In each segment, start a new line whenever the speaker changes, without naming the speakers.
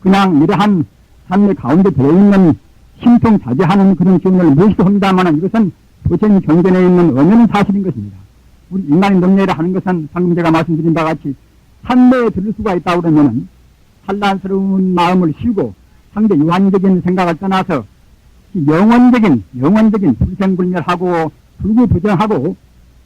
그냥 이러한 삶의 가운데 들어있는 신통자제하는 그런 기운을 무시도 합니다만 이것은 부처님 경전에 있는 엄연한 사실인 것입니다. 우리 인간의 능력이라 하는 것은 방금 제가 말씀드린 바와 같이 산매에 들을 수가 있다고 그러면은 산란스러운 마음을 쉬고 상대 유한적인 생각을 떠나서 영원적인 불생불멸하고 불구부정하고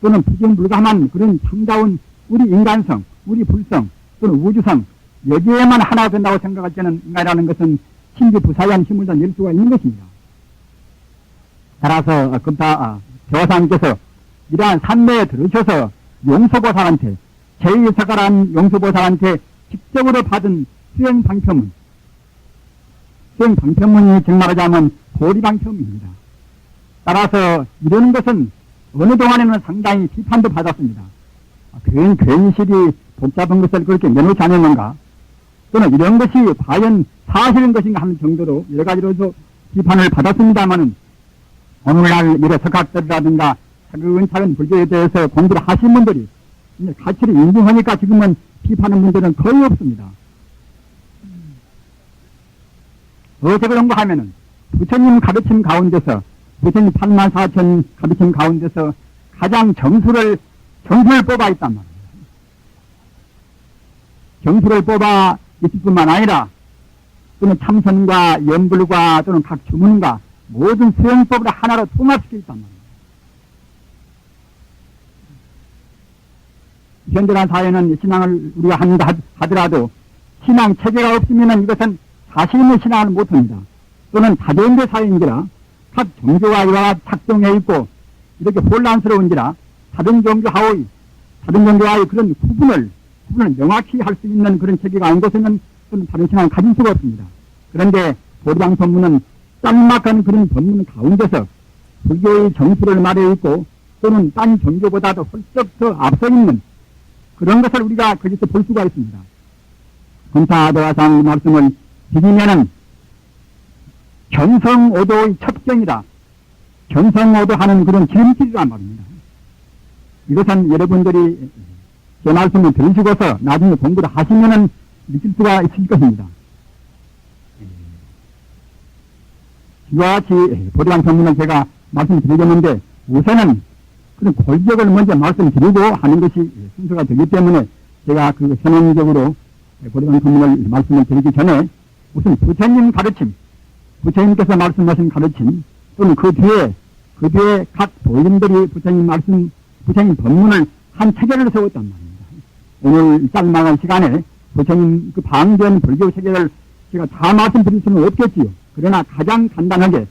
또는 부정불감한 그런 참다운 우리 인간성, 우리 불성 또는 우주성 여기에만 하나 된다고 생각할 때는 인간이라는 것은 신비부사한 힘을 다 낼 수가 있는 것입니다. 따라서 금타 대화사님께서 이러한 산매에 들으셔서 용서보살한테 제2사가란 용서보살한테 직접으로 받은 수행방편문이 정말하자면 보리방편문입니다. 따라서 이런 것은 어느 동안에는 상당히 비판도 받았습니다. 괜시리 복잡한 것을 그렇게 내놓지 않았는가 또는 이런 것이 과연 사실인 것인가 하는 정도로 여러 가지로서 비판을 받았습니다마는 오늘날 이런 석학들이라든가 차근차근 불교에 대해서 공부를 하신 분들이 가치를 인정하니까 지금은 비판하는 분들은 거의 없습니다. 어떻게 그런가 하면은 부처님 가르침 가운데서 부처님 84,000 가르침 가운데서 가장 정수를 뽑아 있단 말입니다. 정수를 뽑아 있을 뿐만 아니라 또는 참선과 연불과 또는 각 주문과 모든 수행법을 하나로 통합시켜 있단 말입니다. 현대란 사회는 신앙을 우리가 한다 하더라도 신앙 체계가 없으면 이것은 자신 있는 신앙을 못합니다. 또는 다변대 사회인지라 각 종교와 이와 작동해 있고 이렇게 혼란스러운지라 다른 종교와의 그런 구분을 명확히 할 수 있는 그런 체계가 아닌 것에는 또는 다른 신앙을 가질 수가 없습니다. 그런데 보리방 법문은 짤막한 그런 법문 가운데서 불교의 정수를 말해 있고 또는 딴 종교보다도 훌쩍 더 앞서 있는 그런 것을 우리가 거기서 볼 수가 있습니다. 금사도화상 말씀을 드리면은 견성오도의 첩경이다. 견성오도하는 그런 기름길이란 말입니다. 이것은 여러분들이 제 말씀을 들으시고서 나중에 공부를 하시면은 느낄 수가 있을 것입니다. 이와 같이 보리방 전문을 제가 말씀드리겠는데 우선은 그런 골격을 먼저 말씀드리고 하는 것이 순서가 되기 때문에 제가 그 현행적으로 보리방 전문을 말씀을 드리기 전에 우선 부처님 가르침, 부처님께서 말씀하신 가르침 또는 그 뒤에 각 도인들이 부처님 법문을 한 체계를 세웠단 말입니다. 오늘 짤막한 시간에 부처님 그 방전 불교 체계를 제가 다 말씀드릴 수는 없겠지요. 그러나 가장 간단하게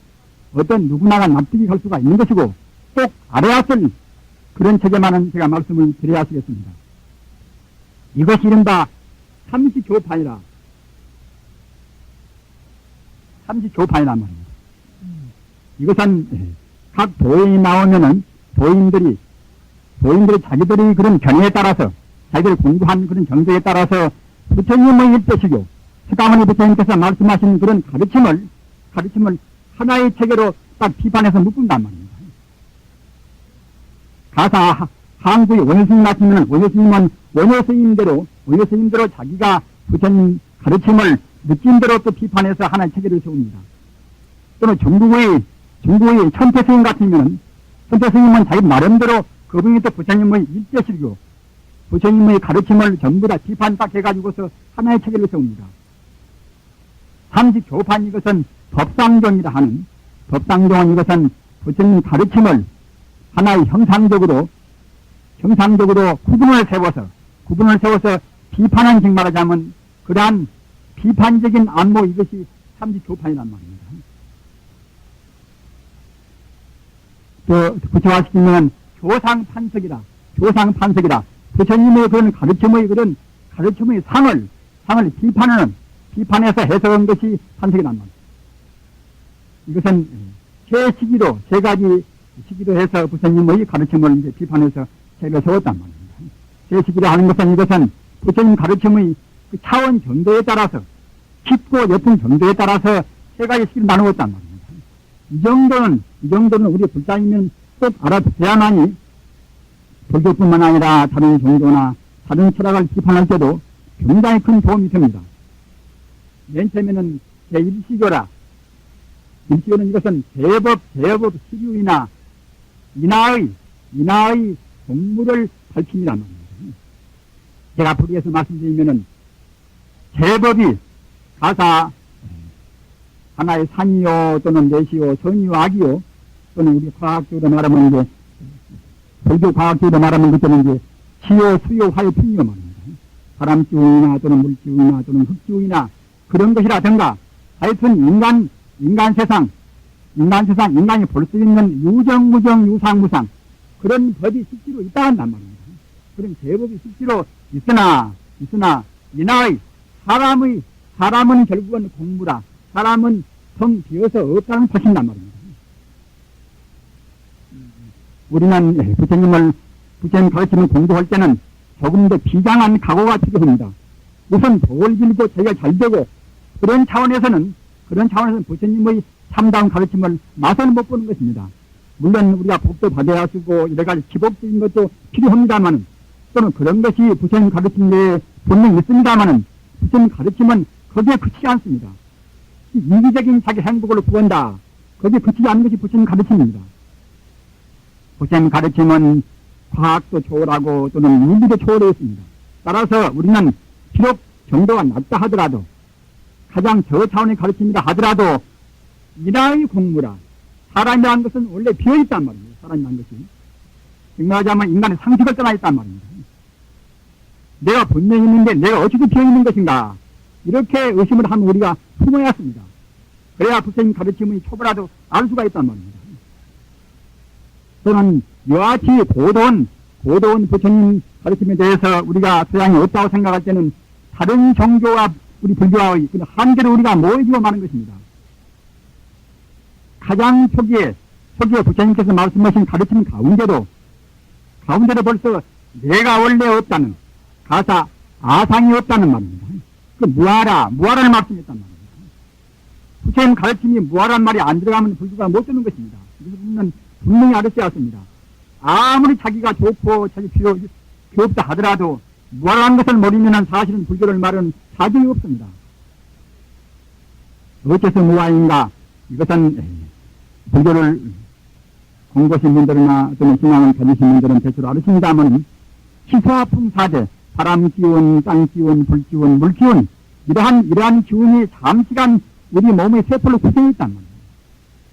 어떤 누구나가 납득이 갈 수가 있는 것이고 꼭 알아야 할 그런 체계만은 제가 말씀을 드려야 하시겠습니다. 이것이 이른바 삼시교판이란 말입니다. 이것은 각 도인이 나오면은 도인들이 자기들이 그런 견해에 따라서 자기들이 공부한 그런 정도에 따라서 부처님의 일대시교 스가모니 부처님께서 말씀하신 그런 가르침을 하나의 체계로 딱 비판해서 묶은단 말입니다. 가사 한국의 원효스님 같으면 원효스님은 원효스님대로 자기가 부처님 가르침을 느낀 대로 또 비판해서 하나의 체계를 세웁니다. 또는 중국의 천태스님 같으면 천태스님은 자기 나름대로 그분이 또 부처님의 일대시교 부처님의 가르침을 전부 다 비판 딱 해가지고서 하나의 체계를 세웁니다. 삼시교판 이것은 법상종은 이것은 부처님 가르침을 하나의 형상적으로 구분을 세워서 비판한 즉 말하자면 그러한 비판적인 안목 이것이 삼시교판이란 말입니다. 또 부처화시키면 교상판석이다. 부처님의 그런 가르침의 상을 비판해서 해석한 것이 판석이란 말입니다. 이것은 세 가지 시기로 해서 부처님의 가르침을 이제 비판해서 책을 세웠단 말입니다. 세 시기로 하는 이것은 부처님 가르침의 그 차원 정도에 따라서 깊고 옅은 정도에 따라서 세 가지 시기를 나누었단 말입니다. 이 정도는 우리 불자이면 꼭 알아둬야만이 불교뿐만 아니라 다른 종교나 다른 철학을 비판할 때도 굉장히 큰 도움이 됩니다. 맨 처음에는 제1시조라. 1시조는 이것은 대법 시류이나 인하의 공무를 밝힙니다 말입니다. 제가 불의해서 말씀드리면은 제법이 가사 하나의 산이요 또는 내시요 선이요 악이요 또는 우리 과학적으로 말하면 이제 불교 과학적으로 말하면 그때는 이제 시요 수요 화요 풍요 말입니다. 바람기운이나 또는 물기운이나 또는 흙기운이나 그런 것이라든가 하여튼 인간 세상 인간이 볼 수 있는 유정무정 유상무상 그런 법이 실제로 있다 한단 말입니다. 그런 제법이 실제로 있으나 인하의 사람은 결국은 공무라 사람은 텅 비어서 없다는 것인단 말입니다. 우리는 부처님 가르치는 공부할 때는 조금 더 비장한 각오가 필요합니다. 우선 도를 길고 자기가 잘 되고 그런 차원에서는 부처님의 참다운 가르침을 맛을 못 보는 것입니다. 물론 우리가 복도 받아야 쓰고 여러가지 기복적인 것도 필요합니다만 또는 그런 것이 부처님 가르침 내에 분명히 있습니다만 부처님 가르침은 거기에 그치지 않습니다. 이기적인 자기 행복을 구한다. 거기에 그치지 않는 것이 부처님 가르침입니다. 부처님 가르침은 과학도 초월하고 또는 윤리도 초월해 있습니다. 따라서 우리는 비록 정도가 낮다 하더라도 가장 저차원의 가르침이라 하더라도 인하의 공무라 사람이라는 것은 원래 비어있단 말입니다. 사람이라는 것이 정말하자면 인간의 상식을 떠나 있단 말입니다. 내가 분명히 있는데 내가 어찌도 비어있는 것인가 이렇게 의심을 하면 우리가 숨어야 합니다. 그래야 부처님 가르침의 초보라도 알 수가 있단 말입니다. 또는 이와 같이 고도원 부처님 가르침에 대해서 우리가 소양이 없다고 생각할 때는 다른 종교와 우리 불교와의 한계를 우리가 모여주고 마는 것입니다. 가장 초기에 부처님께서 말씀하신 가르침 가운데도 벌써 내가 원래 없다는 가사 아상이 없다는 말입니다. 그 무아라를 말씀했단 말입니다. 부처님 가르침이 무아란 말이 안 들어가면 불교가 못 되는 것입니다. 그래서 우리는 분명히 알았어야 했습니다. 아무리 자기가 좋고 자기 필요 없다 하더라도 무아라는 것을 모르면 사실은 불교를 말하는 사정이 없습니다. 어째서 무아인가? 이것은 불교를 공부하신 분들이나 또는 신앙을 가지신 분들은 대체로 알으십니다만 시소화풍사대 바람기운, 땅기운, 불기운, 물기운 이러한 기운이 장시간 우리 몸의 세포를 구성해 있단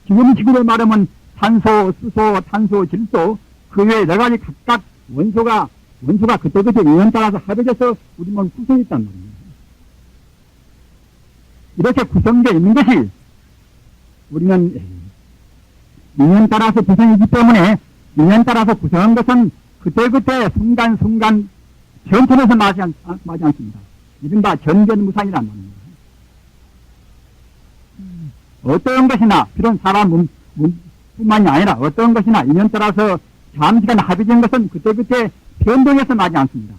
말이에요. 지구로 말하면 산소, 수소, 탄소, 질소 그 외에 여러 가지 각각 원소가 그때그때 인연 따라서 합해져서 우리 몸을 구성해 있단 말입니다. 이렇게 구성되어 있는 것이 우리는 인연 따라서 구성이기 때문에 인연 따라서 구성한 것은 그때그때 순간순간 변천해서 마지 않습니다. 이른바 전변무상이란 말입니다. 어떤 것이나 비록 사람 뿐만이 아니라 어떤 것이나 인연 따라서 잠시간 합의된 것은 그때그때 변동해서 나지 않습니다.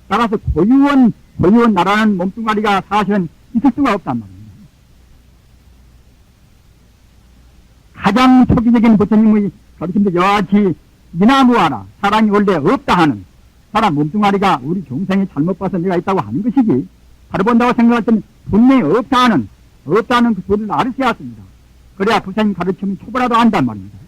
따라서 고유원 나라는 몸뚱아리가 사실은 있을 수가 없단 말입니다. 가장 초기적인 부처님의 가르침도 여와 같이 미나무하라 사람이 원래 없다 하는 사람 몸뚱아리가 우리 종생이 잘못 봐서 내가 있다고 하는 것이지 바로 본다고 생각할 때는 분명히 없다는 그 소리를 알으셔야 합니다. 그래야 부처님 가르침이 초보라도 안단 말입니다.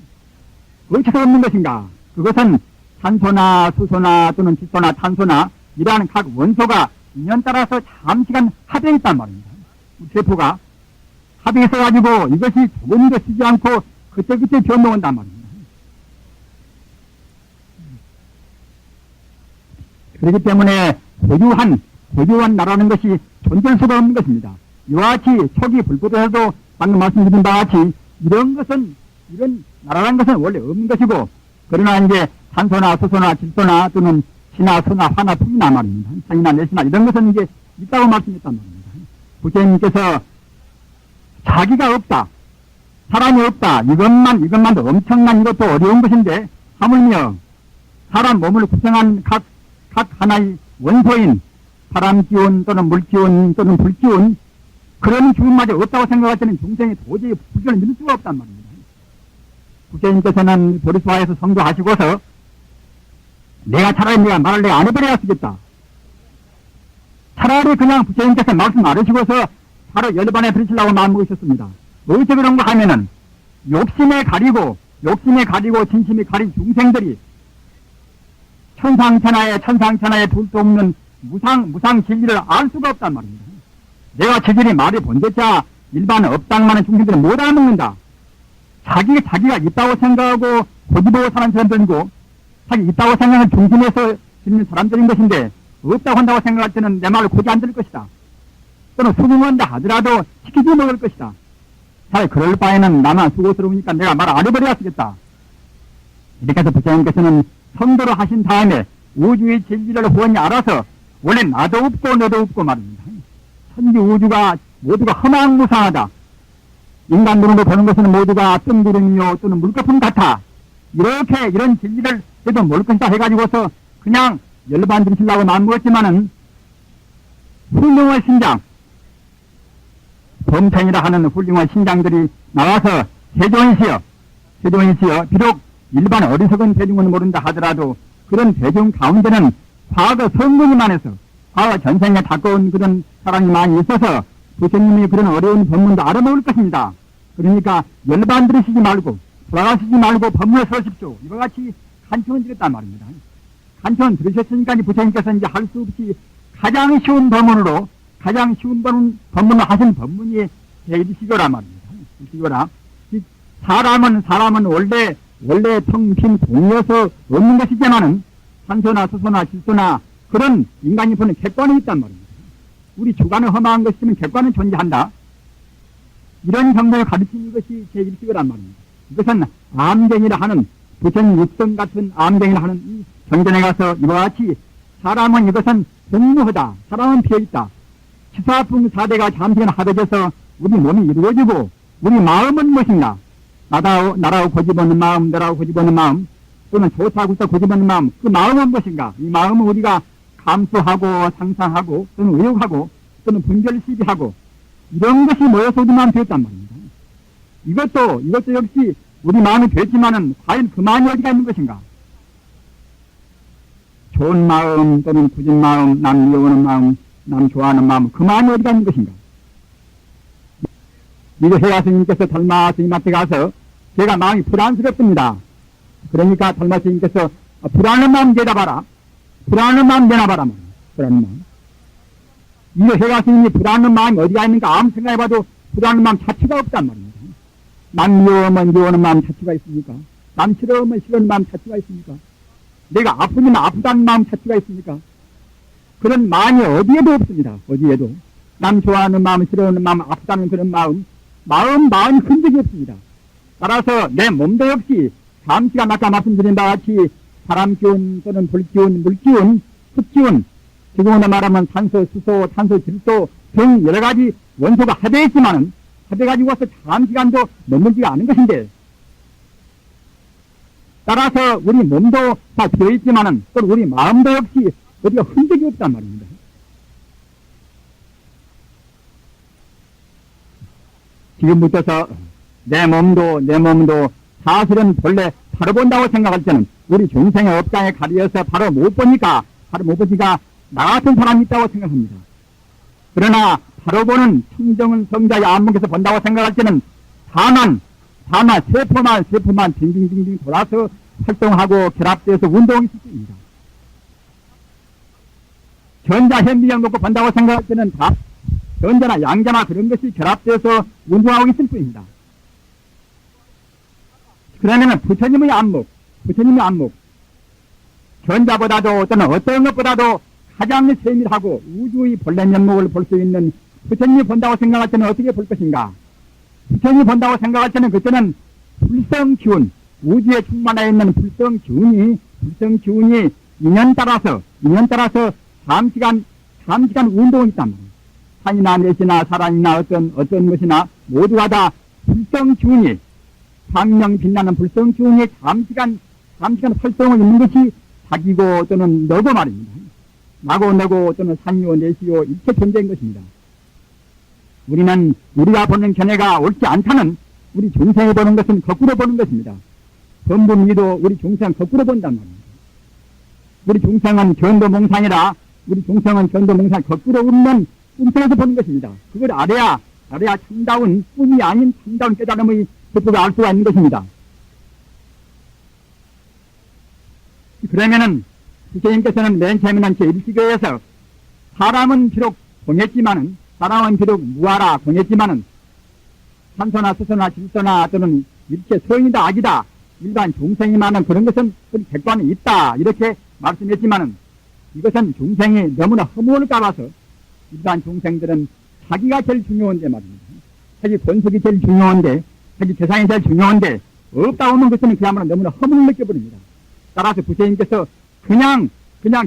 어째서 없는 것인가? 그것은 산소나 수소나 또는 질소나 탄소나 이러한 각 원소가 인연 따라서 잠시간 합해 있단 말입니다. 세포가 합해 있어가지고 이것이 조금도 쉬지 않고 그때그때 변동한단 말입니다. 그렇기 때문에 고유한 나라는 것이 존재할 수가 없는 것입니다. 이와 같이 초기 불법에서도 방금 말씀드린 바와 같이 이런 나라라는 것은 원래 없는 것이고 그러나 이제 산소나 수소나 질소나 또는 시나 수나 화나 풍이나 말입니다. 상이나 내시나 이런 것은 이제 있다고 말씀했단 말입니다. 부처님께서 자기가 없다, 사람이 없다, 이것만도 엄청난 이것도 어려운 것인데 하물며 사람 몸을 구성한 각 하나의 원소인 바람기운 또는 물기운 또는 불기운 그런 기운마저 없다고 생각할 때는 중생이 도저히 불교를 믿을 수가 없단 말입니다. 부처님께서는 보리수화에서 성도하시고서 차라리 말을 내가 안 해버려야 쓰겠다. 차라리 그냥 부처님께서 말씀 안 하시고서 바로 열반에 들이치려고 마음먹으셨습니다. 어디서 그런가 하면은 욕심에 가리고 진심이 가린 중생들이 천상천하에 둘도 없는 무상 진리를 알 수가 없단 말입니다. 내가 저들이 말을 본대자 일반 업당만한 중생들은 못 알아먹는다. 자기가 있다고 생각하고 고집보고 사는 사람들이고 자기 있다고 생각하는 중심에서 지는 사람들인 것인데 없다고 한다고 생각할 때는 내 말을 고지 안 들을 것이다. 또는 수긍한다 하더라도 시키지 먹을 것이다. 잘 그럴 바에는 나만 수고스러우니까 내가 말 안 해버려야 쓰겠다. 이렇게 해서 부처님께서는 성도를 하신 다음에 우주의 진리를 후원히 알아서 원래 나도 없고 너도 없고 말입니다. 천지 우주가 모두가 허망무상하다. 인간 눈으로 보는 것은 모두가 뜬구름이요 또는 물거품 같아. 이런 진리를 해도 모를 것이다 해가지고서 그냥 열반 들이치려고 마음먹었지만은 훌륭한 신장, 범탱이라 하는 훌륭한 신장들이 나와서 세존시여 비록 일반 어리석은 대중은 모른다 하더라도 그런 대중 가운데는 과거 성공이 많아서 과거 전생에 가까운 그런 사람이 많이 있어서 부처님이 그런 어려운 법문도 알아먹을 것입니다. 그러니까 열반 들으시지 말고 돌아가시지 말고 법문을 서십시오. 이와 같이 간청을 드렸단 말입니다. 간청을 들으셨으니까 부처님께서 이제 할 수 없이 가장 쉬운 법문으로 법문을 하신 법문이 제일시교라 말입니다. 시교라. 사람은 원래 텅빈 공이어서 없는 것이지만은 산소나 수소나 질소나 그런 인간이 보는 객관이 있단 말입니다. 우리 주관은 험한 것이지만 객관은 존재한다. 이런 정도를 가르치는 것이 제1시교란 말입니다. 이것은 암경이라 하는 부처님 육성 같은 암경이라 하는 이 경전에 가서 이와 같이 사람은 이것은 공무하다. 사람은 비어있다. 치사풍사대가 잠시간 합해져서 우리 몸이 이루어지고 우리 마음은 무엇인가? 나라고 고집하는 마음, 너라고 고집하는 마음, 또는 좋다고 고집하는 마음, 그 마음은 무엇인가? 이 마음은 우리가 감수하고 상상하고 또는 의욕하고 또는 분별시비하고 이런 것이 모여서 우리 마음이 되었단 말입니다. 이것도 역시 우리 마음이 되었지만은 과연 그 마음이 어디가 있는 것인가? 좋은 마음 또는 굳은 마음, 남 미워하는 마음, 남 좋아하는 마음, 그 마음이 어디가 있는 것인가? 이제 해야 스님께서 달마 스님한테 가서 제가 마음이 불안스럽습니다. 그러니까 달마 스님께서 불안한 마음 대답하라. 불안한 마음 내놔봐라. 불안한 마음. 이제 해야 스님이 불안한 마음이 어디가 있는가 아무 생각해봐도 불안한 마음 자체가 없단 말입니다. 남 미워하면 미워하는 마음 자체가 있습니까? 남 싫어하면 싫어하는 마음 자체가 있습니까? 내가 아프면 아프다는 마음 자체가 있습니까? 그런 마음이 어디에도 없습니다. 어디에도. 남 좋아하는 마음, 싫어하는 마음, 아프다는 그런 마음이 흔적이 없습니다. 따라서 내 몸도 역시 잠시간 아까 말씀드린 바와 같이 바람기운 또는 불기운, 물기운, 흙기운, 지금으로 말하면 산소, 수소, 탄소, 질소 등 여러 가지 원소가 합해있지만은 합해가지고 와서 잠시간도 머물지가 않은 것인데 따라서 우리 몸도 다 비어있지만은 또 우리 마음도 역시 어디가 흔적이 없단 말입니다. 지금부터서 내 몸도 사실은 본래 바로 본다고 생각할 때는 우리 중생의 업장에 가려서 바로 못 보니까 나 같은 사람이 있다고 생각합니다. 그러나 바로 보는 청정은 성자의 안목에서 본다고 생각할 때는 다만 세포만 빙빙빙 돌아서 활동하고 결합돼서 운동이 있을 수입니다. 전자 현미경 놓고 본다고 생각할 때는 다 전자나 양자나 그런 것이 결합돼서 운동하고 있을 뿐입니다. 그러면은 부처님의 안목, 전자보다도 또는 어떤 것보다도 가장 세밀하고 우주의 본래 면목을 볼 수 있는 부처님이 본다고 생각할 때는 어떻게 볼 것인가? 부처님이 본다고 생각할 때는 그때는 불성기운, 우주에 충만하여 있는 불성기운이 인연 따라서 잠시간 운동이 있단 말이에요. 산이나 맷이나 사람이나 어떤 것이나 모두가 다 불성기운이 광명 빛나는 불성기운이 잠시간 활동을 있는 것이 자기고 또는 너고 말입니다. 나고 너고 또는 산이요 내시요 일체 존재인 것입니다. 우리가 보는 견해가 옳지 않다는 우리 중생이 보는 것은 거꾸로 보는 것입니다. 범부미도 우리 중생 거꾸로 본단 말입니다. 우리 중생은 견도몽상이라 우리 중생은 견도몽상 거꾸로 웃는 꿈속에서 보는 것입니다. 그걸 알아야 참다운 꿈이 아닌 참다운 깨달음의 법을 알 수가 있는 것입니다. 그러면은 부처님께서는 맨 처음에는 제1시교에서 사람은 비록 공했지만은, 사람은 비록 무아라 공했지만은 산소나 수소나 질소나 또는 일체 소용이다 악이다 일반 중생이 많은 그런 것은 객관이 있다 이렇게 말씀했지만은, 이것은 중생이 너무나 허무할까 봐서 일반 중생들은 자기가 제일 중요한데 말입니다. 자기 권속이 제일 중요한데, 자기 재산이 제일 중요한데 없다 오는 것은 그야말로 너무나 허무를 느껴버립니다. 따라서 부처님께서 그냥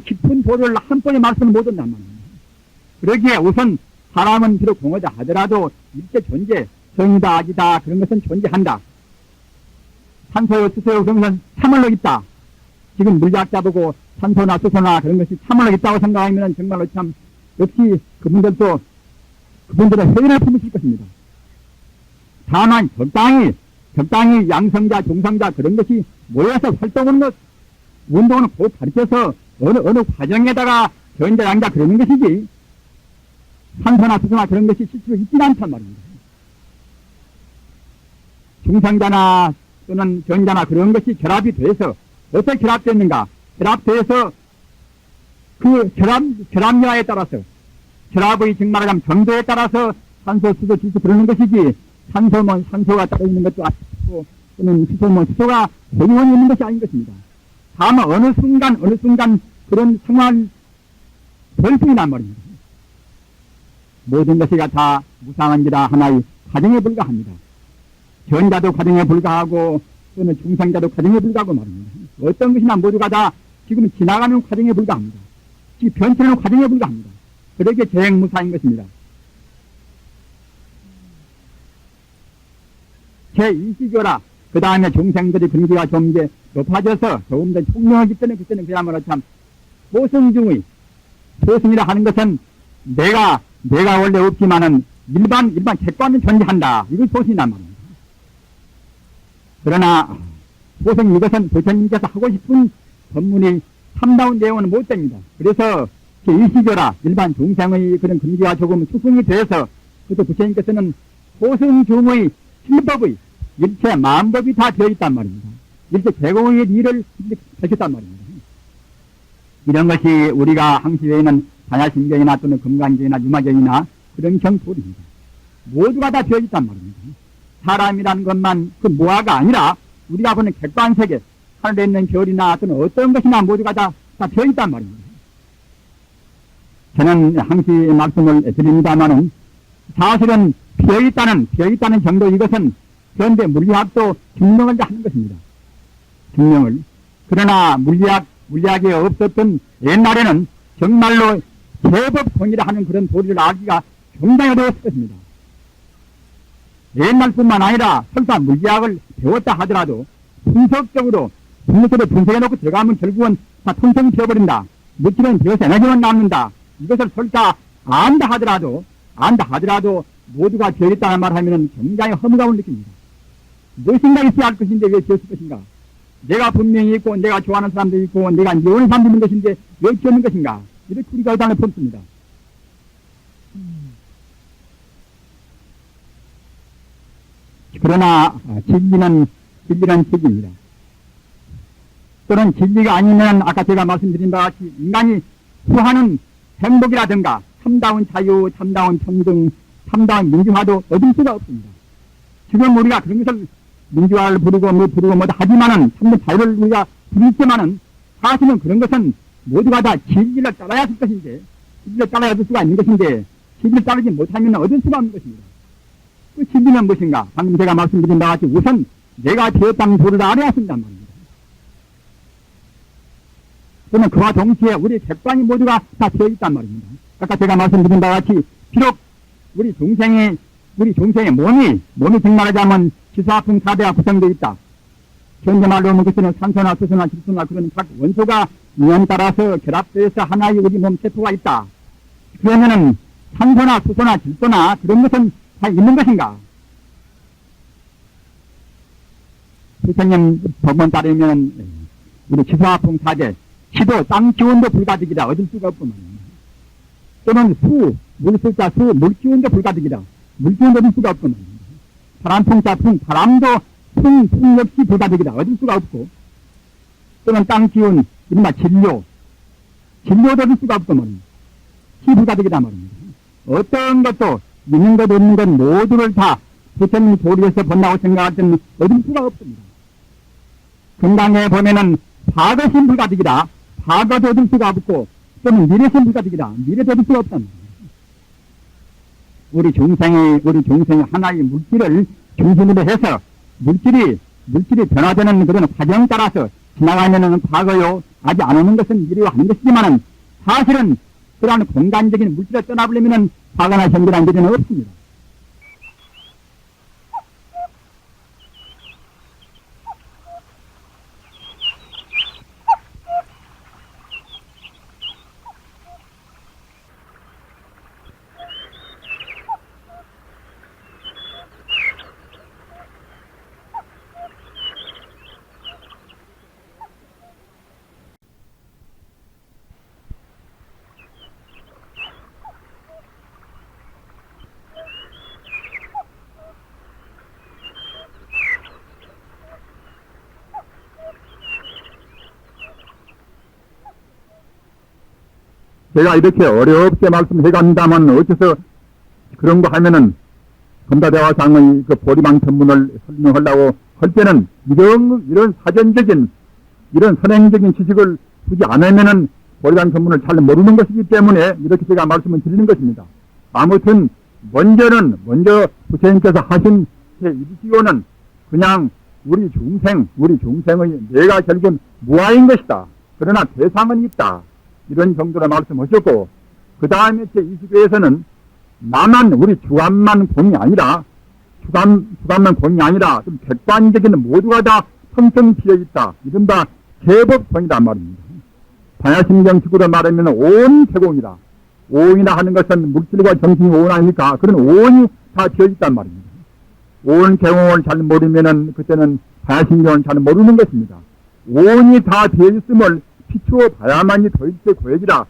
깊은 도를 한 번에 말씀을 못 한단 말입니다. 그러기에 우선 사람은 비록 공허다 하더라도 일체 존재, 정이다 악이다 그런 것은 존재한다. 산소요 수소요 그런 것은 참을로 있다. 지금 물리학자 보고 산소나 수소나 그런 것이 참을로 있다고 생각하면 정말로 참 역시 그분들은 회의를 품으실 것입니다. 다만 적당히 양성자 중성자 그런 것이 모여서 활동하는 것, 운동은 곧 가르쳐서 어느 과정에다가 전자 양자 그러는 것이지 산소나 수소나 그런 것이 실제로 있지 않단 말입니다. 중성자나 또는 전자나 그런 것이 결합이 돼서 어떻게 결합됐는가? 결합돼서 그 결합력에 따라서 결합의 즉 말하자면 정도에 따라서 산소, 수소, 질소 그러는 것이지 산소면 산소가 따로 있는 것도 아니고 또는 수소면 수소가 고유원이 있는 것이 아닌 것입니다. 다만 어느 순간 그런 상황 될 뿐이란 말입니다. 모든 것이 다 무상한지라 하나의 과정에 불과합니다. 전자도 과정에 불과하고 또는 중상자도 과정에 불과하고 말입니다. 어떤 것이나 모두가 다 지금 지나가는 과정에 불과합니다. 지금 변천하는 과정에 불과합니다. 그렇게 재행무사인 것입니다. 제2시교라 그 다음에 중생들이 근기가 좀 이제 높아져서 조금 더 총명하기 때문에 그때는 그야말로 참 소승이라 하는 것은 내가 원래 없지만은 일반 객관은 존재한다. 이걸 소승이란 말입니다. 그러나 소승 이것은 부처님께서 하고 싶은 법문이 참다운 내용은 못 됩니다. 그래서 제1시교라 일반 중생의 그런 근기가 조금 수승이 돼서 그것도 부처님께서는 소승중의 실법의 일체 만법이 다 되어 있단 말입니다. 일체 개공의 일을 밝혔단 말입니다. 이런 것이 우리가 항시에 있는 반야심경이나 또는 금강경이나 유마경이나 그런 경토입니다. 모두가 다 되어 있단 말입니다. 사람이라는 것만 그 모아가 아니라 우리가 보는 객관세계, 하늘에 있는 별이나 또는 어떤 것이나 모두가 다 되어 있단 말입니다. 저는 항시 말씀을 드립니다마는 사실은 비어있다는 정도 이것은 현대 물리학도 증명을 하는 것입니다. 증명을. 그러나 물리학이 없었던 옛날에는 정말로 제법공이라 하는 그런 도리를 알기가 굉장히 어려웠을 것입니다. 옛날뿐만 아니라 설사 물리학을 배웠다 하더라도 분석적으로 분석해놓고 들어가면 결국은 다 통성이 되어버린다. 물질은 되어서 에너지만 남는다. 이것을 설사 안다 하더라도 모두가 되어있다는 말을 하면 굉장히 허무감을 느낍니다. 무엇인가 있어야 할 것인데 왜 되었을 것인가? 내가 분명히 있고 내가 좋아하는 사람도 있고 내가 미워하는 사람도 있는 것인데 왜 되었는 것인가? 이렇게 우리가 의단을 품습니다. 그러나 진리는 진리입니다. 또는 진리가 아니면 아까 제가 말씀드린 바와 같이 인간이 구하는 행복이라든가 참다운 자유, 참다운 평등, 참다운 민주화도 얻을 수가 없습니다. 지금 우리가 그런 것을 민주화를 부르고 뭐다 하지만은 참된 자유를 우리가 부르지만은 사실은 그런 것은 모두가 다 진리를 따라야 할 것인데 진리를 따라야 할 수가 있는 것인데 진리를 따르지 못하면 얻을 수가 없는 것입니다. 그 진리는 무엇인가? 방금 제가 말씀드린 바와 같이 우선 내가 되었다는 도를 알아야 한단 말입니다. 그러면 그와 동시에 우리 객관이 모두가 다 되어 있단 말입니다. 아까 제가 말씀드린 바와 같이 비록 우리 중생의 몸이 정말하자면 지수화풍 4대가 구성되어 있다. 현재 말로 하면 그것은 산소나 수소나 질소나 그런 각 원소가 인연에 따라서 결합되어서 하나의 우리 몸 세포가 있다. 그러면은 산소나 수소나 질소나 그런 것은 다 있는 것인가? 부처님 법문 따르면 우리 지수화풍 4대 시도 땅 기온도 불가득이다 얻을 수가 없구만. 또는 물쓸자 수, 물기운도 불가득이다. 물기운도 얻을 수가 없고 말입니다. 바람풍자 풍, 바람도 풍 역시 불가득이다. 얻을 수가 없고, 또는 땅기운, 이른바 진료도 얻을 수가 없고 말입니다. 시 불가득이다 말입니다. 어떤 것도 있는 것 없는 것 모두를 다 부처님 도리에서 본다고 생각할 때는 얻을 수가 없습니다. 건강에 보면은 과거신 불가득이다. 과거도 얻을 수가 없고, 또는 미래신 불가득이다. 미래도 얻을 수가 없답니다. 우리 중생이 하나의 물질을 중심으로 해서 물질이 변화되는 그런 과정 따라서 지나가면은 과거요, 아직 안 오는 것은 미래요 하는 것이지만은 사실은 그러한 공간적인 물질을 떠나버리면은 과거나 현재란 미래는 없습니다. 제가 이렇게 어렵게 말씀해갑니다만 어째서 그런 거 하면은 검다대화상의 그 보리망 전문을 설명하려고 할 때는 이런 사전적인 이런 선행적인 지식을 주지 않으면은 보리망 전문을 잘 모르는 것이기 때문에 이렇게 제가 말씀을 드리는 것입니다. 아무튼 먼저 부처님께서 하신 제 일시오는 그냥 우리 중생의 내가 결국은 무아인 것이다. 그러나 대상은 있다. 이런 정도로 말씀하셨고, 그 다음에 제20회에서는 나만, 우리 주관만 공이 아니라, 주관만 공이 아니라, 좀 객관적인 모두가 다 평평 비어 있다. 이른바 개법성이란 말입니다. 반야심경식으로 말하면 온 개공이다. 오이나 하는 것은 물질과 정신이 온 아닙니까? 그런 오온이 다 비어 있단 말입니다. 온 개공을 잘 모르면은 그때는 반야심경을 잘 모르는 것입니다. 오온이 다 비어 있음을 비추어 봐야만이 도일체 고액이라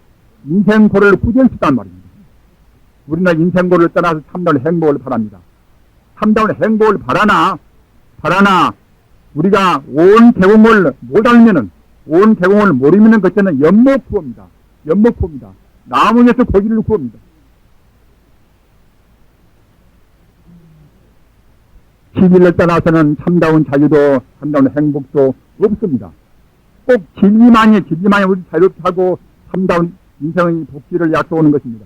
인생고를 구제할 수 있단 말입니다. 우리는 인생고를 떠나서 참다운 행복을 바랍니다. 참다운 행복을 바라나 우리가 온 개공을 못 알면은, 온 개공을 모르면은 그때는 연목구호입니다. 나무에서 고기를 구합니다. 진리를 떠나서는 참다운 자유도 참다운 행복도 없습니다. 꼭 진리만이 우리 자유롭게 하고 참다운 인생의 복지를 약속하는 것입니다.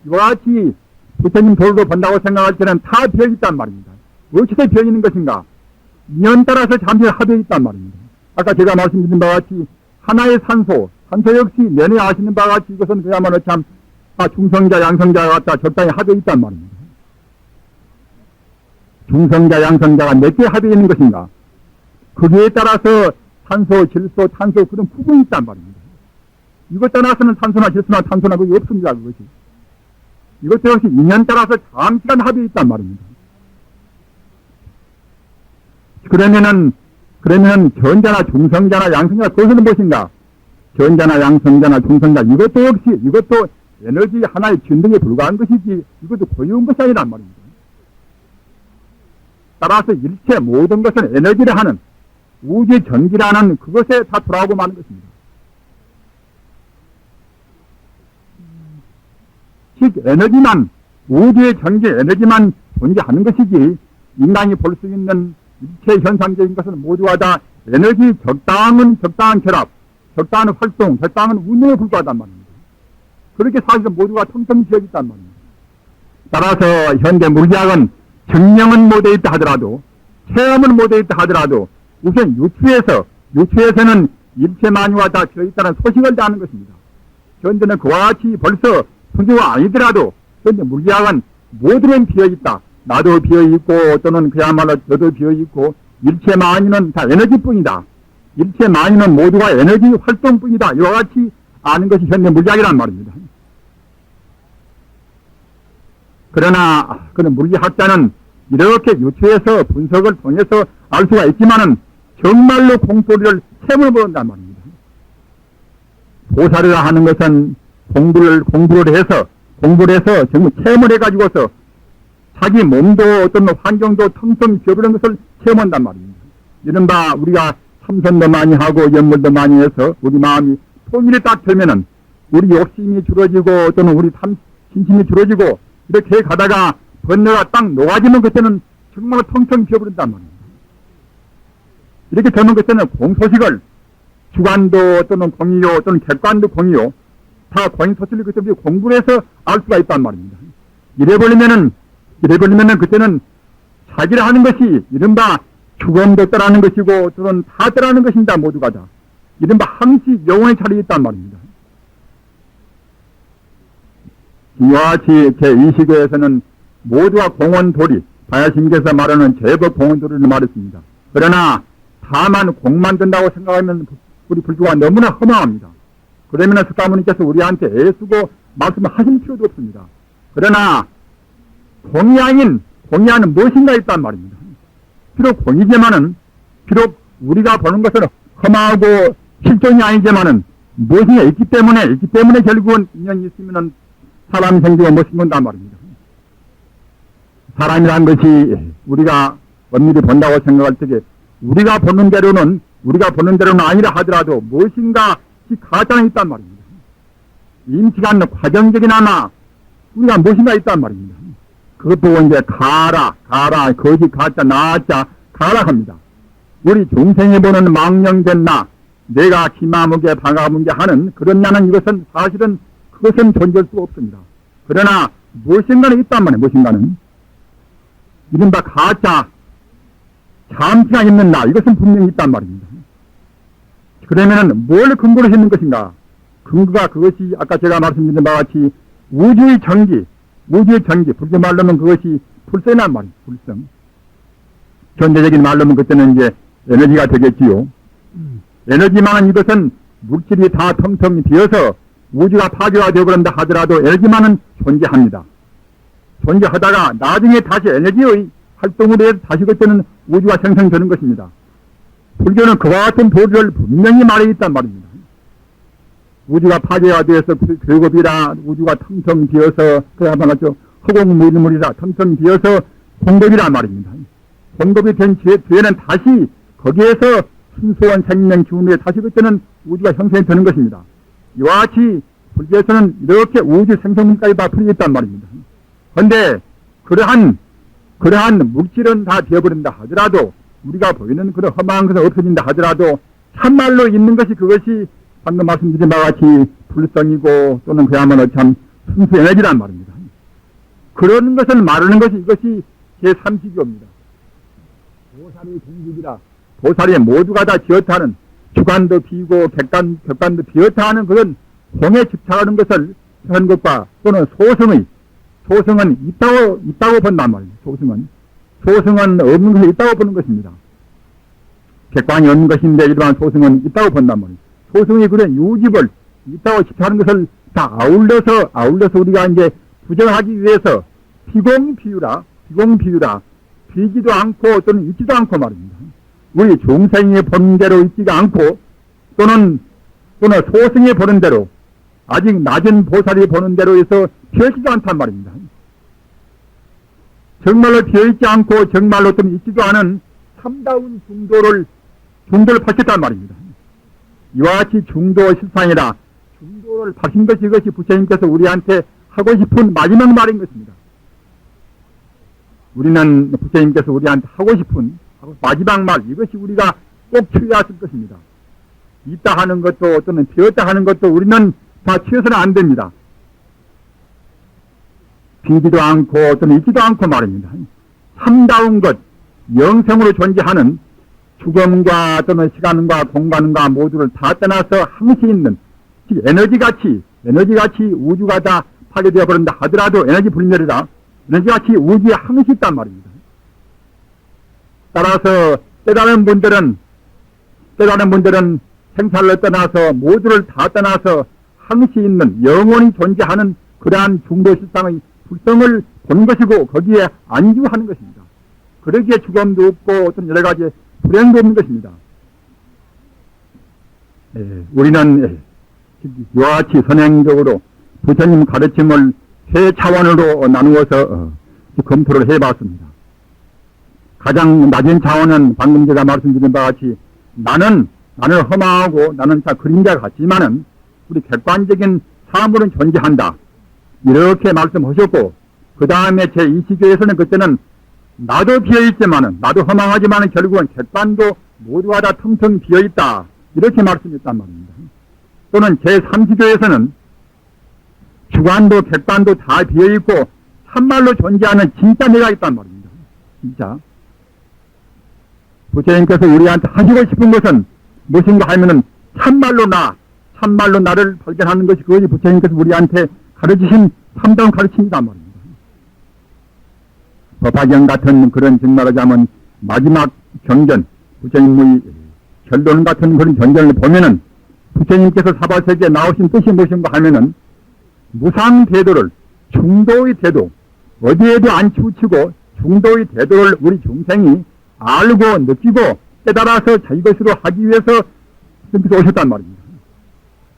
이와 같이 부처님 도를 본다고 생각할 때는 다 비어있단 말입니다. 어디서 비어있는 것인가? 인연 따라서 잠시 합해 있단 말입니다. 아까 제가 말씀드린 바와 같이 하나의 산소 역시 면에 아시는 바와 같이 이것은 그야말로 참 중성자 양성자가 갖다 적당히 합해 있단 말입니다. 중성자 양성자가 몇 개 합해 있는 것인가? 거기에 따라서 산소, 질소, 탄소 그런 부분이 있단 말입니다. 이것 떠나서는 산소나 질소나 탄소나 그게 없습니다. 그것이. 이것도 역시 인연 따라서 잠시간 합해 있단 말입니다. 그러면은 전자나 중성자나 양성자 그것은 무엇인가? 전자나 양성자나 중성자 이것도 에너지 하나의 진동에 불과한 것이지 이것도 고유한 것이 아니란 말입니다. 따라서 일체 모든 것은 에너지를 하는 우주의 전기라는 그것에 다 돌아오고 마는 것입니다. 즉 에너지만, 우주의 전기 에너지만 존재하는 것이지 인간이 볼 수 있는 일체 현상적인 것은 모두가 다 에너지 적당한 결합, 적당한 활동, 적당한 운영에 불과하단 말입니다. 그렇게 사실은 모두가 통통 지어 있단 말입니다. 따라서 현대 물리학은 증명은 못해 있다 하더라도, 체험은 못해 있다 하더라도 우선 유추에서는 일체 만유가 다 비어 있다는 소식을 다하는 것입니다. 현재는 그와 같이 벌써 투주가 아니더라도 현재 물리학은 모두는 비어 있다. 나도 비어 있고 또는 그야말로 저도 비어 있고 일체 만유는 다 에너지뿐이다. 일체 만유는 모두가 에너지 활동뿐이다. 이와 같이 아는 것이 현대 물리학이란 말입니다. 그러나 그런 물리학자는 이렇게 유추해서 분석을 통해서 알 수가 있지만은 정말로 공소리를 체험을 보는단 말입니다. 보살이라 하는 것은 공부를 해서 공부를 해서 정말 체험을 해가지고서 자기 몸도 어떤 환경도 텅텅 비어버리는 것을 체험한단 말입니다. 이른바 우리가 참선도 많이 하고 연물도 많이 해서 우리 마음이 통일이 딱 되면은 우리 욕심이 줄어지고 또는 우리 진심이 줄어지고 이렇게 가다가 번뇌가 딱 녹아지면 그때는 정말 텅텅 비어버린단 말입니다. 이렇게 되면 그때는 공소식을 주관도 또는 공의요 또는 객관도 공의요 다 공소식을 그때 공부를 해서 알 수가 있단 말입니다. 이래버리면은 그때는 자기를 하는 것이 이른바 죽음도 떠나는 것이고 또는 다 떠나는 것입니다. 모두가 다. 이른바 항시 영혼의 자리에 있단 말입니다. 이와 같이 제2시교에서는 모두가 공원돌이 바야심께서 말하는 제법 공원돌이를 말했습니다. 그러나 다만 공만 든다고 생각하면 우리 불교가 너무나 허망합니다. 그러면 석가모니께서 우리한테 애쓰고 말씀하실 필요도 없습니다. 그러나 공이 아닌 공이하는 무엇인가 있단 말입니다. 비록 공이지만은 비록 우리가 보는 것은 험하고 실존이 아니지만은 무엇인가 있기 때문에 결국은 인연이 있으면은 사람이 생기고 무엇인 건단 말입니다. 사람이란 것이 우리가 엄밀히 본다고 생각할 적에 우리가 보는 대로는 아니라 하더라도 무엇인가 가짜는 있단 말입니다. 임시간 과정적이나마 우리가 무엇인가 있단 말입니다. 그것도 이제 가라, 거짓, 가짜, 나짜, 가라 합니다. 우리 중생이 보는 망령된 나, 내가 기마무게, 방아무게 하는 그런 나는 이것은 사실은 그것은 존재할 수가 없습니다. 그러나 무엇인가는 있단 말이에요. 무엇인가는. 이른바 가짜, 잠시가 있는 나, 이것은 분명히 있단 말입니다. 그러면은 뭘 근거로 했는 것인가? 근거가 그것이 아까 제가 말씀드린 바와 같이 우주의 전기, 불교 말로는 그것이 불성이란 말이에요. 불성. 현대적인 말로는 그때는 이제 에너지가 되겠지요. 에너지만은 이것은 물질이 다 텅텅 비어서 우주가 파괴가 되어버린다 하더라도 에너지만은 존재합니다. 존재하다가 나중에 다시 에너지의 활동으로 해서 다시 그때는 우주가 생성되는 것입니다. 불교는 그와 같은 도리를 분명히 말해 있단 말입니다. 우주가 파괴가 되어서 괴겁이라 우주가 텅텅 비어서 그야말로 허공무일물이라 텅텅 비어서 공급이란 말입니다. 공급이 된 뒤에는 다시 거기에서 순수한 생명 기운에 다시 그때는 우주가 형성이 되는 것입니다. 이와 같이 불교에서는 이렇게 우주 생성문까지 다 풀어있단 말입니다. 그런데 그러한 물질은 다 되어버린다 하더라도 우리가 보이는 그런 험한 것은 없어진다 하더라도 참말로 있는 것이 그것이 방금 말씀드린 바와 같이 불성이고 또는 그야말로 참 순수 에너지란 말입니다. 그런 것을 말하는 것이 이것이 제3시교입니다. 보살의 공급이라 보살이 모두가 다 지어타는 주관도 비고 객관도 비어타는 그런 공에 집착하는 것을 하는 것과 또는 소승은 있다고 본단 말입니다. 소승은 없는 것이 있다고 보는 것입니다. 객관이 없는 것인데 이러한 소승은 있다고 본단 말입니다. 소승이 그런 유집을 있다고 집착하는 것을 다 아울러서 우리가 이제 부정하기 위해서 비공비유라 비지도 않고 또는 있지도 않고 말입니다. 우리 중생이 보는 대로 있지가 않고 또는 소승이 보는 대로 아직 낮은 보살이 보는 대로 해서 비어있지도 않단 말입니다. 정말로 비어있지 않고 정말로 좀 있지도 않은 참다운 중도를 밝혔단 말입니다. 이와 같이 중도 실상이라 중도를 밝힌 것이 이것이 부처님께서 우리한테 하고 싶은 마지막 말인 것입니다. 우리는 부처님께서 우리한테 하고 싶은 마지막 말 이것이 우리가 꼭 취하실 것입니다. 있다 하는 것도 또는 비었다 하는 것도 우리는 다 취해서는 안 됩니다. 비지도 않고 또는 있지도 않고 말입니다. 참다운 것, 영생으로 존재하는 죽음과 또는 시간과 공간과 모두를 다 떠나서 항시 있는 에너지같이 우주가 다 파괴되어 버린다 하더라도 에너지 불멸이라 에너지같이 우주에 항시 있단 말입니다. 따라서 깨달은 분들은 생사를 떠나서 모두를 다 떠나서 항시 있는 영원히 존재하는 그러한 중도 실상의 불성을 보는 것이고 거기에 안주하는 것입니다. 그러기에 죽음도 없고 어떤 여러 가지 불행도 없는 것입니다. 우리는 이와 같이 선행적으로 부처님 가르침을 세 차원으로 나누어서 검토를 해봤습니다. 가장 낮은 차원은 방금 제가 말씀드린 바와 같이 나는 허망하고 나는 다 그림자 같지만은 우리 객관적인 사물은 존재한다. 이렇게 말씀하셨고, 그 다음에 제2시교에서는 그때는 나도 비어있지만은, 나도 허망하지만은 결국은 객관도 모두가 다 텅텅 비어있다. 이렇게 말씀했단 말입니다. 또는 제3시교에서는 주관도 객관도 다 비어있고 참말로 존재하는 진짜 내가 있단 말입니다. 진짜. 부처님께서 우리한테 하시고 싶은 것은 무엇인가 하면은 참말로 나를 발견하는 것이 그것이 부처님께서 우리한테 가르치신 참다운 가르침이단 말입니다. 법화경 같은 그런 정말하자면 마지막 경전, 부처님의 결론 같은 그런 경전을 보면은 부처님께서 사바세계에 나오신 뜻이 무엇인가 하면은 무상대도를, 중도의 대도, 어디에도 안 치우치고 중도의 대도를 우리 중생이 알고 느끼고 깨달아서 자기 것으로 하기 위해서 이렇게 오셨단 말입니다.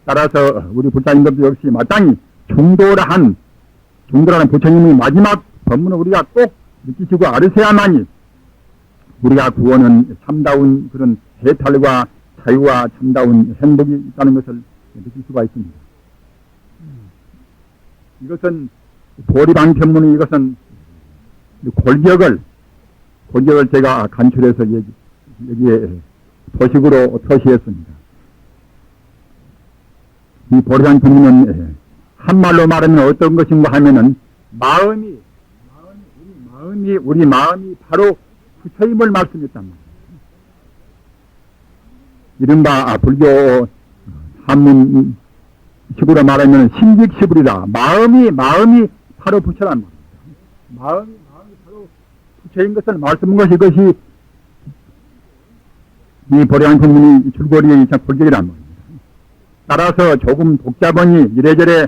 따라서 우리 불사님들도 역시 마땅히 중도라는 부처님의 마지막 법문을 우리가 꼭 느끼시고 알으셔야만이 우리가 구원은 참다운 그런 해탈과 자유와 참다운 행복이 있다는 것을 느낄 수가 있습니다. 이것은 보리방편문의 이것은 골격을 제가 간추려서 여기에 도식으로 표시했습니다. 이 보리방편문은 한말로 말하면 어떤 것인가 하면은 우리 마음이 바로 부처님을 말씀했단 말이에요. 이른바 불교 한문식으로 말하면 신직시불이다. 마음이 바로 부처란 말입니다. 마음이 바로 부처인 것을 말씀한 것이 이것이 이 보리왕편문이 줄거리의 골격이란 말입니다. 따라서 조금 복잡하니 이래저래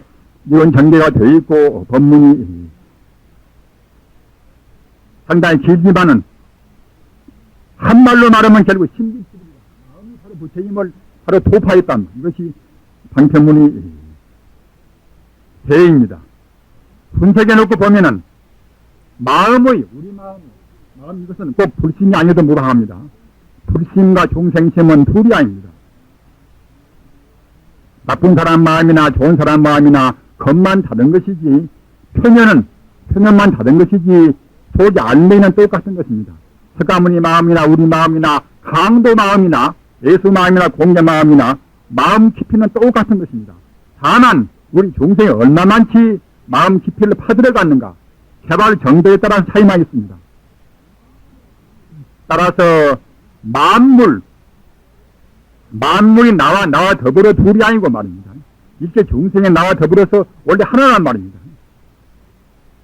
이런 전개가 되어 있고 법문이 상당히 길지만은 한말로 말하면 결국 신직시불이다. 마음이 바로 부처님을 바로 도파했단 말이에요. 이것이 방편문의 대입니다. 분석해 놓고 보면은 우리 마음 이것은 꼭 불심이 아니어도 무방합니다. 불심과 중생심은 둘이 아닙니다. 나쁜 사람 마음이나 좋은 사람 마음이나 겉만 다른 것이지 표면만 다른 것이지 속이 안내는 똑같은 것입니다. 석가모니 마음이나 우리 마음이나 강도 마음이나 예수 마음이나 공자 마음이나 마음 깊이는 똑같은 것입니다. 다만 우리 중생이 얼마만치 마음 깊이를 파들어갔는가 개발 정도에 따라서 차이만 있습니다. 따라서 만물이 나와 더불어 둘이 아니고 말입니다. 일체 중생이 나와 더불어서 원래 하나란 말입니다.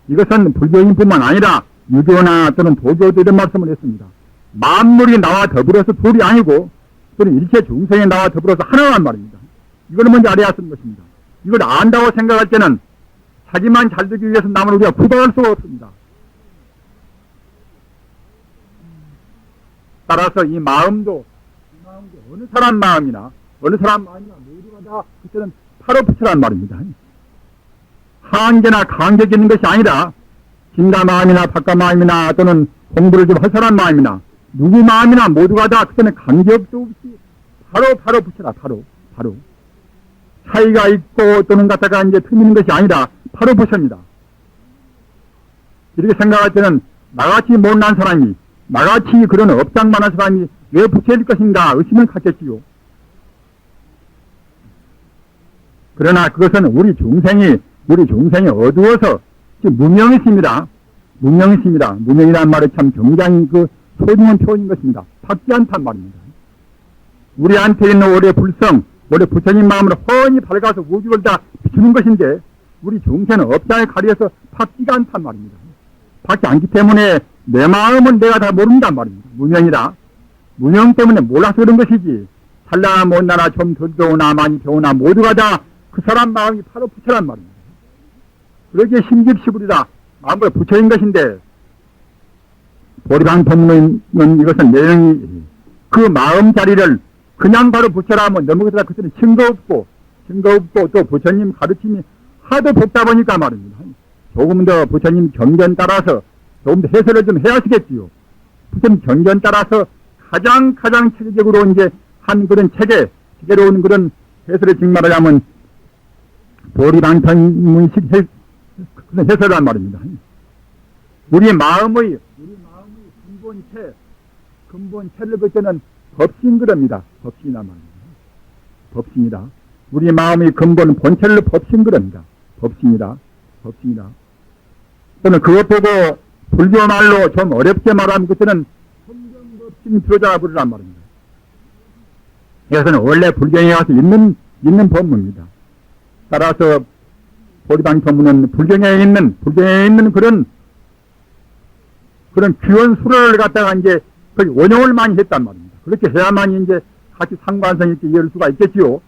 이것은 불교인뿐만 아니라 유교나 또는 도교도 이런 말씀을 했습니다. 만물이 나와 더불어서 둘이 아니고 또는 일체 중생이 나와 더불어서 하나란 말입니다. 이걸 먼저 알아야 하는 것입니다. 이걸 안다고 생각할 때는 자기만 잘 되기 위해서 남을 우리가 구박할 수가 없습니다. 따라서 이 마음도 어느 사람 마음이나 모두가 다 그때는 바로 부처란 말입니다. 한계나 간격이 있는 것이 아니라 진가 마음이나 박가 마음이나 또는 공부를 좀 허설한 마음이나 누구 마음이나 모두가 다 그때는 간격도 없이 바로 부처다. 바로 차이가 있고 또는 갖다가 이제 틈있는 것이 아니라 바로 부처입니다. 이렇게 생각할 때는 나같이 못난 사람이 나같이 그런 업장만한 사람이 왜 부처일 것인가 의심을 갖겠지요. 그러나 그것은 우리 중생이 어두워서 무명이십니다. 무명이란 말은 참 굉장히 소중한 표현인 것입니다. 받지 않단 말입니다. 우리한테 있는 원래 부처님 마음으로 훤히 밝아서 우주를 다 비추는 것인데 우리 중생은 업장에 가려서 받지가 않단 말입니다. 받지 않기 때문에 내 마음은 내가 다 모른단 말입니다. 무명 때문에 몰라서 그런 것이지 잘나 못나나 좀 덜 배우나 많이 배우나 모두가 다 그 사람 마음이 바로 부처란 말입니다. 그러기에 심집시불이다. 마음으로 부처인 것인데 보리방편문은 이것은 내용이 그 마음 자리를 그냥 바로 부처라 하면 넘어가다 그때는 증거 없고 또 부처님 가르침이 하도 복잡하니까 말입니다. 조금 더 부처님 경전 따라서 조금 더 해설을 좀 해야시겠지요. 부처님 경전 따라서 가장 체계적으로 이제 한 그런 체계로운 그런 해설을 지금 말하자면 보리방편문식 그런 해설이란 말입니다. 우리 마음의 근본체를 그때는 법신그럽니다. 법신이란 말입니다. 법신이다. 우리 마음의 근본 본체를 법신그럽니다. 법신이다. 또는 그것 보고 불교 말로 좀 어렵게 말하면 그때는 성경법신 표자라 부르란 말입니다. 이것은 원래 불경에 와서 있는 법문입니다. 따라서 보리방편문은 불경에 있는 그런 귀한 수를 갖다가 이제 거의 원용을 많이 했단 말입니다. 그렇게 해야만 이제 같이 상관성 있게 이해할 수가 있겠지요.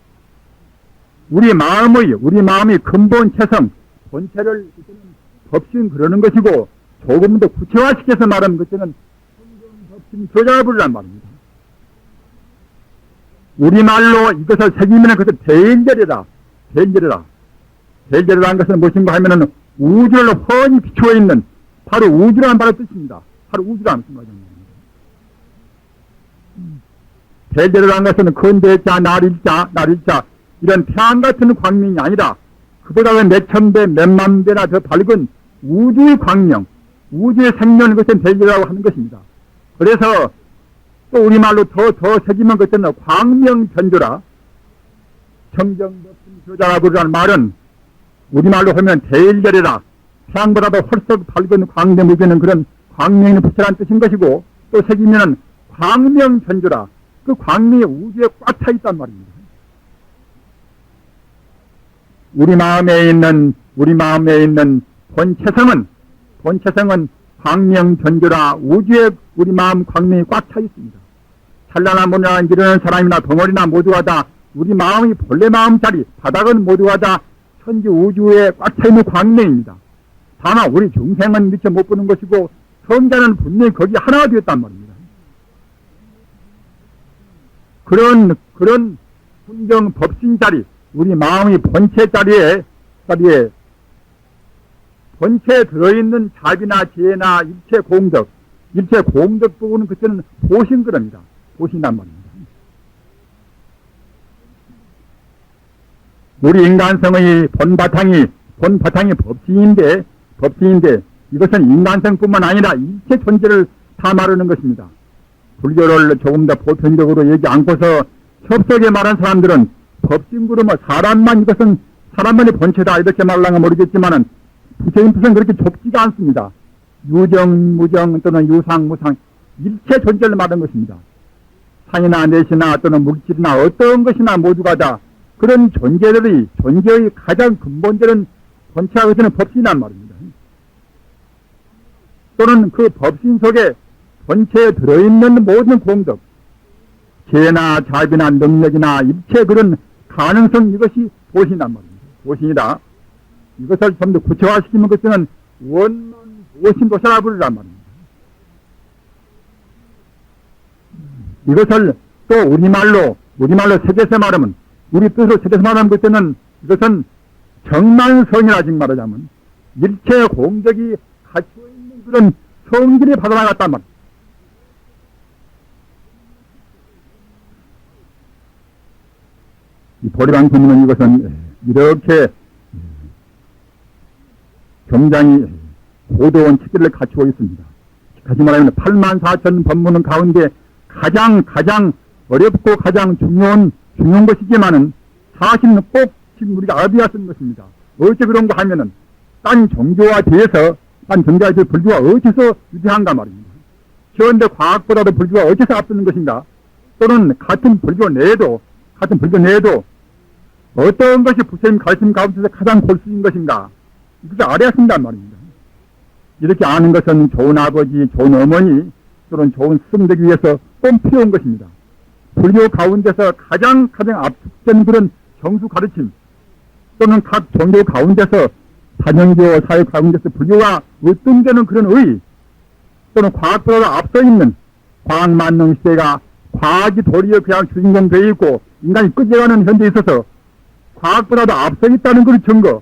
우리 마음의 근본체성, 본체를 법신 그러는 것이고, 조금 더 구체화시켜서 말하면 그때는 법신 교자를 부르란 말입니다. 우리말로 이것을 새기면 그것을 대일절이다. 대일절이라는 것은 무엇인가 하면은 우주를 훤히 비추어 있는 바로 우주라는 바로 뜻입니다. 바로 우주라는 말입니다. 대일절이라는 것은 근대자, 날일자 이런 태양 같은 광명이 아니라 그보다 몇천 배, 몇만 배나 더 밝은 우주의 광명, 우주의 생명 것은 대일이라고 하는 것입니다. 그래서 또 우리말로 더 새기면 그때는 광명변조라 정정법신 교자라 부르라는 말은 우리말로 하면 대일절이라 태양보다도 훨씬 밝은 광대무비는 그런 광명이 부처라는 뜻인 것이고, 또 새기면은 광명변조라 그 광명이 우주에 꽉 차 있단 말입니다. 우리 마음에 있는 본체성은 광명변조라 우주에 우리 마음 광명이 꽉 차 있습니다. 찬란한 문화나 이르는 사람이나 덩어리나 모두가 다 우리 마음이 본래 마음자리, 바닥은 모두가 다 천지 우주에 꽉 차 있는 광명입니다. 다만 우리 중생은 미처 못 보는 것이고 성자는 분명히 거기 하나가 되었단 말입니다. 그런 분경 법신자리, 우리 마음의 본체 자리에 본체에 들어있는 자비나 지혜나 일체 공덕 부분은 그때는 보신그럽니다. 보신단 말입니다. 우리 인간성의 본바탕이 법신인데 이것은 인간성뿐만 아니라 일체 존재를 다 말하는 것입니다. 불교를 조금 더 보편적으로 얘기 않고서 협석에 말한 사람들은 법신 그러면 이것은 사람만의 본체다 이렇게 말하는 모르겠지만은 부처님 뜻은 그렇게 좁지가 않습니다. 유정, 무정 또는 유상, 무상 일체 존재를 말하는 것입니다. 산이나 내시나 또는 물질이나 어떤 것이나 모두가 다 그런 존재의 가장 근본적인 본체가 되는 법신이란 말입니다. 또는 그 법신 속에 본체에 들어있는 모든 공덕, 재나 자비나 능력이나 일체 그런 가능성 이것이 보신이란 말입니다. 보신이다. 이것을 좀 더 구체화시키면 그때는 원만 오신도사라 부르란 말입니다. 이것을 또 우리말로 세계에서 말하면, 우리 뜻으로 세계에서 말하면 그때는 이것은 정만성이라 지금 말하자면 일체 공덕이 갖추어 있는 그런 성질이 받아나갔단 말입니다. 이 보리방편문은 이것은 이렇게 굉장히 고도한 체계를 갖추고 있습니다. 다시 말하면 84,000 법문은 가운데 가장 어렵고 가장 중요한 것이지만은 사실은 꼭 지금 우리가 알아야 쓰는 것입니다. 어째 그런가 하면은 딴 종교와 비해서 불교가 어째서 유대한가 말입니다. 그런데 과학보다도 불교가 어째서 앞서는 것인가? 또는 같은 불교 내에도 어떤 것이 부처님 가르침 가운데서 가장 골수인 것인가? 이것을 알아야 쓴단 말입니다. 이렇게 아는 것은 좋은 아버지, 좋은 어머니, 또는 좋은 스승 되기 위해서 꼭 필요한 것입니다. 불교 가운데서 가장 압축된 그런 정수 가르침, 또는 각 종교 가운데서 단연교 사회 가운데서 불교가 어떤 데는 그런 의, 또는 과학보다 앞서 있는 과학만능 시대가 과학이 도리어 그냥 주인공 되어 있고 인간이 끝져가는 현대에 있어서 과학보다도 앞서 있다는 그 증거,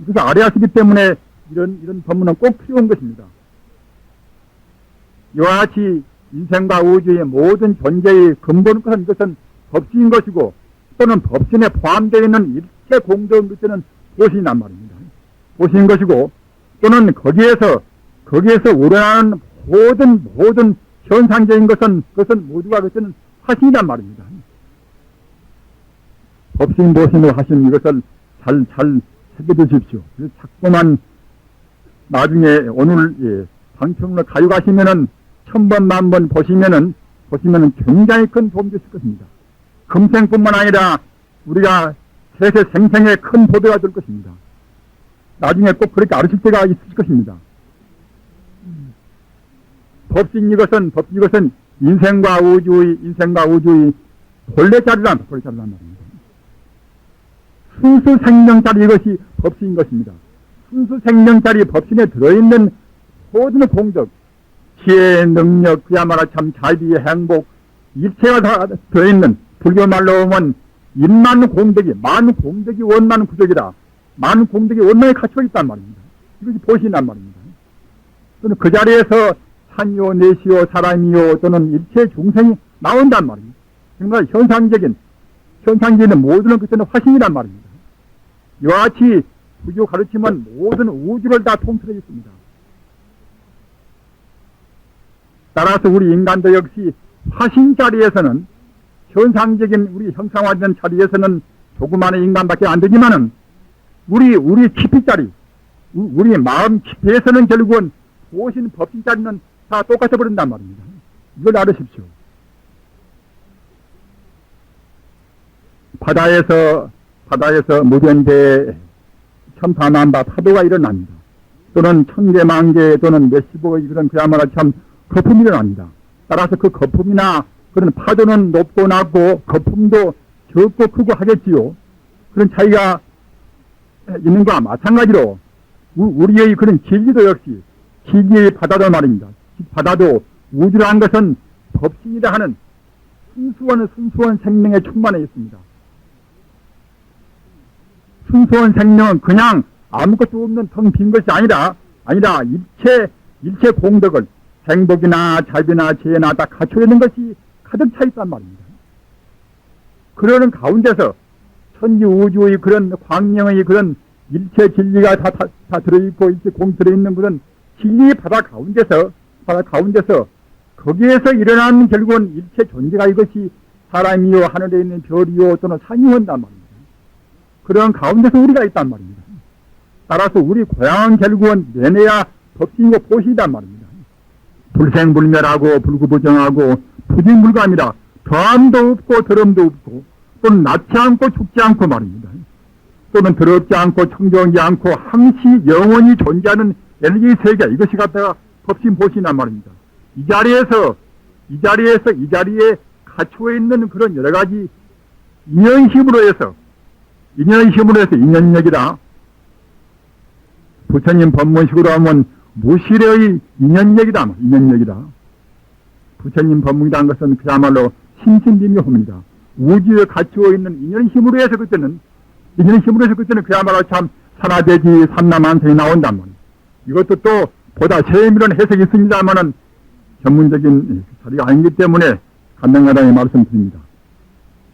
이것을 알아야 하기 때문에 이런 법문은 꼭 필요한 것입니다. 이와 같이 인생과 우주의 모든 존재의 근본 것은 이것은 법신인 것이고 또는 법신에 포함되어 있는 일체 공덕은 것은 보신이란 말입니다. 보신인 것이고 또는 거기에서 우러나는 모든 현상적인 것은 모두가 그것은 화신이란 말입니다. 법신 보신을 하신 이것을 잘 새겨두십시오. 자꾸만 나중에 오늘 방청으로 가져가시면은 1000번, 10,000번 보시면은 굉장히 큰 도움이 됐을 것입니다. 금생뿐만 아니라 우리가 세세 생생에 큰 보배가 될 것입니다. 나중에 꼭 그렇게 알으실 때가 있을 것입니다. 법신 이것은 인생과 우주의 본래 자리란 말입니다. 순수 생명자리 이것이 법신인 것입니다. 순수 생명자리 법신에 들어있는 모든 공덕, 지혜, 능력, 그야말로 참 자비, 행복, 일체가 다 들어있는 불교 말로 보면 인만 공덕이, 만 공덕이 원만 구적이다. 만 공덕이 원만에 갖춰 있단 말입니다. 이것이 보신이란 말입니다. 또는 그 자리에서 산이요, 내시요, 사람이요, 또는 일체 중생이 나온단 말입니다. 정말 현상적인 모든 것은 화신이란 말입니다. 이와 같이 불교 가르치면 모든 우주를 다 통틀어 있습니다. 따라서 우리 인간도 역시 화신 자리에서는 현상적인 우리 형상화된 자리에서는 조그마한 인간밖에 안 되지만은 우리 깊이 자리, 우리 마음 깊이에서는 결국은 보신 법신 자리는 다 똑같아 버린단 말입니다. 이걸 알으십시오. 바다에서 무변대에 천파만파 파도가 일어납니다. 또는 천개만개 또는 몇십억의 그런 그야말로 참 거품이 일어납니다. 따라서 그 거품이나 그런 파도는 높고 낮고 거품도 적고 크고 하겠지요. 그런 차이가 있는 것과 마찬가지로 우리의 그런 진리도 역시 진리의 바다도 말입니다. 바다도 우주라는 것은 법신이라 하는 순수한 생명에 충만해 있습니다. 순수한 생명은 그냥 아무것도 없는 텅 빈 것이 아니라 일체 공덕을 행복이나 자비나 지혜나 다 갖춰 있는 것이 가득 차 있단 말입니다. 그러는 가운데서 천지 우주의 그런 광명의 그런 일체 진리가 다 들어있고 일체 공 들어있는 그런 진리의 바다 가운데서 거기에서 일어나는 결국은 일체 존재가 이것이 사람이요 하늘에 있는 별이요 또는 산이 온단 말입니다. 그런 가운데서 우리가 있단 말입니다. 따라서 우리 고향은 결국은 내내야 법신이고 보시단 말입니다. 불생불멸하고 불구부정하고 부진불감이라 더함도 없고 더럼도 없고 또는 낳지 않고 죽지 않고 말입니다. 또는 더럽지 않고 청정하지 않고 항시 영원히 존재하는 에너지 세계 이것이 갖다가 법신 보시란 말입니다. 이 자리에 갖추어 있는 그런 여러 가지 인연 힘으로 해서 인연력이다. 부처님 법문식으로 하면 무실의 인연력이다. 부처님 법문이라는 것은 그야말로 신신비묘합니다. 우주에 갖추어 있는 인연 힘으로 해서 그때는 그야말로 참 산하대지 삼라만성이 나온단 말이에요. 이것도 또 보다 세밀한 해석이 있습니다만은 전문적인 자리가 아니기 때문에 간단하게 말씀드립니다.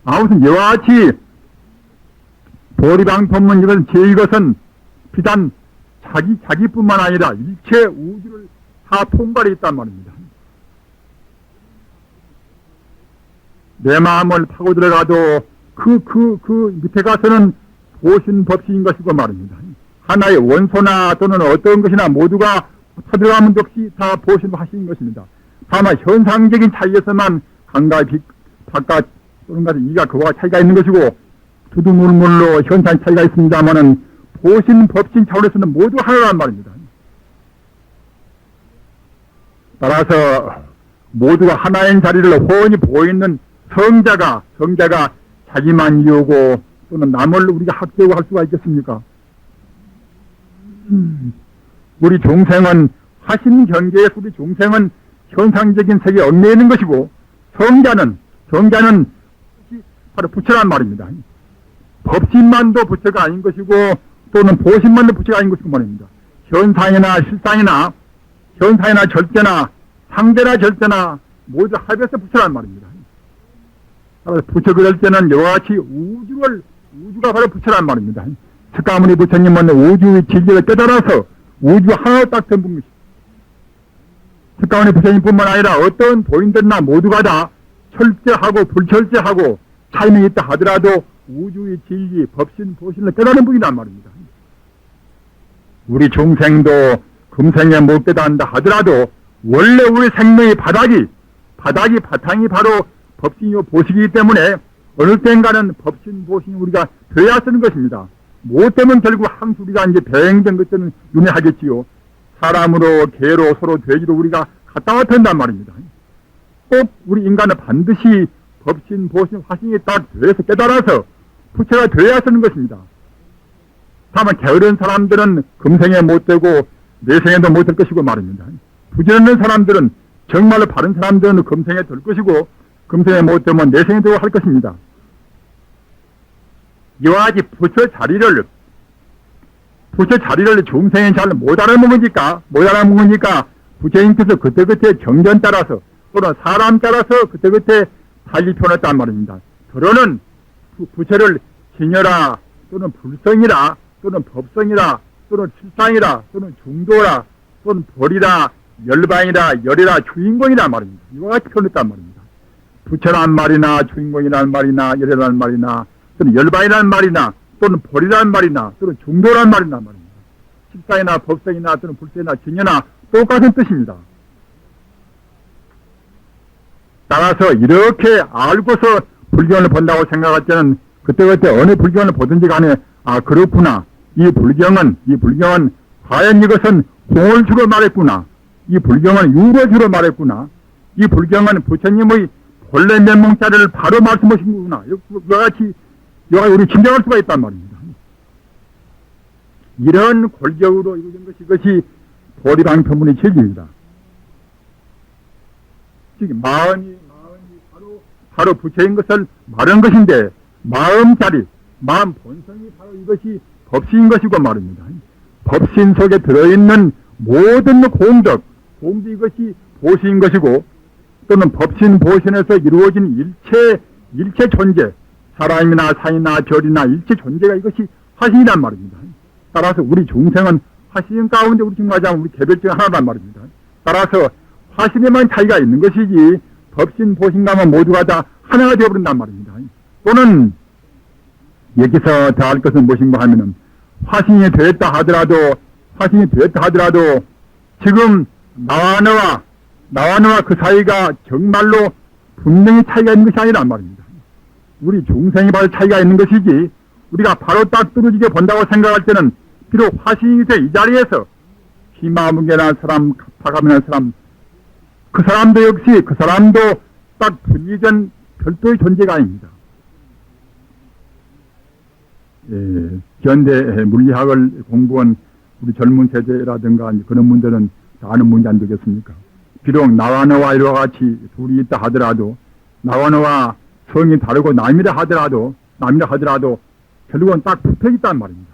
아무튼 이와 같이 보리방 법문 이것은 비단 자기뿐만 아니라 일체 우주를 다 통괄해 있단 말입니다. 내 마음을 파고 들어가도 그 밑에 가서는 보신 법신인 것이고 말입니다. 하나의 원소나 또는 어떤 것이나 모두가 타들어가면 역시 다 보신 하시는 것입니다. 다만 현상적인 차이에서만 강과 바깥 또는 이가 그와 차이가 있는 것이고 두두물물로 현상 차이가 있습니다만은 보신 법신 차원에서는 모두 하나란 말입니다. 따라서 모두가 하나인 자리를 훤히 보이는 성자가 자기만 이루고 또는 남을 우리가 학대하고 할 수가 있겠습니까? 우리 중생은 화신 경계에서 우리 중생은 현상적인 세계에 얽매여 있는 것이고 성자는 바로 부처란 말입니다. 법신만도 부처가 아닌 것이고 또는 보신만도 부처가 아닌 것이고 말입니다. 현상이나 실상이나 현상이나 절제나 상대나 절제나 모두 합해서 부처란 말입니다. 부처 그럴 때는 여와 같이 우주가 바로 부처란 말입니다. 석가모니 부처님은 우주의 진리를 깨달아서 우주 하나로 딱 덤분 것입니다. 석가모니 부처님뿐만 아니라 어떤 도인들이나 모두가 다 철저하고 불철저하고 차이는 있다 하더라도 우주의 진리, 법신, 보신을 깨달은 분이란 말입니다. 우리 중생도 금생에 못 깨닫는다 하더라도 원래 우리 생명의 바탕이 바로 법신이요 보시기 때문에 어느 때인가는 법신, 보신이 우리가 되어야 쓰는 것입니다. 못 되면 결국 항상 우리가 이제 배행된 것들은 윤회하겠지요. 사람으로, 개로, 서로, 돼지로 우리가 갔다 왔다 한단 말입니다. 꼭 우리 인간은 반드시 법신, 보신, 화신이 딱 되어서 깨달아서 부처가 되어야 쓰는 것입니다. 다만 게으른 사람들은 금생에 못 되고 내생에도 못 될 것이고 말입니다. 부지런한 사람들은 정말로 바른 사람들은 금생에 될 것이고 금생에 못 되면 내생에 되고 할 것입니다. 이와 같이 부처 자리를 중생이 잘 못 알아먹으니까 부처님께서 그때그때 정전 따라서 또는 사람 따라서 그때그때 달리 표현했단 말입니다. 더러는 부처를 진여라 또는 불성이라 또는 법성이라 또는 출상이라 또는 중도라 또는 벌이라 열반이라 열이라 주인공이란 말입니다. 이와 같이 표현했단 말입니다. 부처란 말이나 주인공이란 말이나 열이란 말이나 또는 열반이란 말이나 또는 벌이란 말이나 또는 중도란 말이나 말입니다. 출상이나 법성이나 또는 불성이나 진여나 똑같은 뜻입니다. 따라서 이렇게 알고서 불경을 본다고 생각할 때는 그때그때 어느 불경을 보든지 간에 그렇구나. 이 불경은 과연 이것은 공을 주로 말했구나. 이 불경은 유를 주로 말했구나. 이 불경은 부처님의 본래 면목자리를 바로 말씀하신 거구나. 이와 같이 우리 짐작할 수가 있단 말입니다. 이런 골격으로 이루어진 것이 보리방편문의 책입니다. 즉 마음이 바로 부처인 것을 말한 것인데 마음자리, 마음 본성이 바로 이것이 법신인 것이고 말입니다. 법신 속에 들어있는 모든 공덕 이것이 보시인 것이고 또는 법신 보신에서 이루어진 일체 존재, 사람이나 산이나 절이나 일체 존재가 이것이 화신이란 말입니다. 따라서 우리 중생은 화신 가운데 우리 중마장 우리 개별적 하나란 말입니다. 따라서 화신에만 차이가 있는 것이지 법신 보신과는 모두가 다 하나가 되어버린단 말입니다. 또는 여기서 더 할 것은 무엇인가 하면은 화신이 되었다 하더라도 지금 나와 너와 그 사이가 정말로 분명히 차이가 있는 것이 아니란 말입니다. 우리 중생이 바로 차이가 있는 것이지 우리가 바로 딱 뚫어지게 본다고 생각할 때는 비록 화신이 돼 이 자리에서 희마무개라는 사람, 갑파감이라는 사람 그 사람도 딱 분리된 별도의 존재가 아닙니다. 현대 물리학을 공부한 우리 젊은 세대라든가 그런 분들은 다 아는 문제 안 되겠습니까? 비록 나와 너와 이와 같이 둘이 있다 하더라도 나와 너와 성이 다르고 남이라 하더라도 결국은 딱 붙어 있단 말입니다.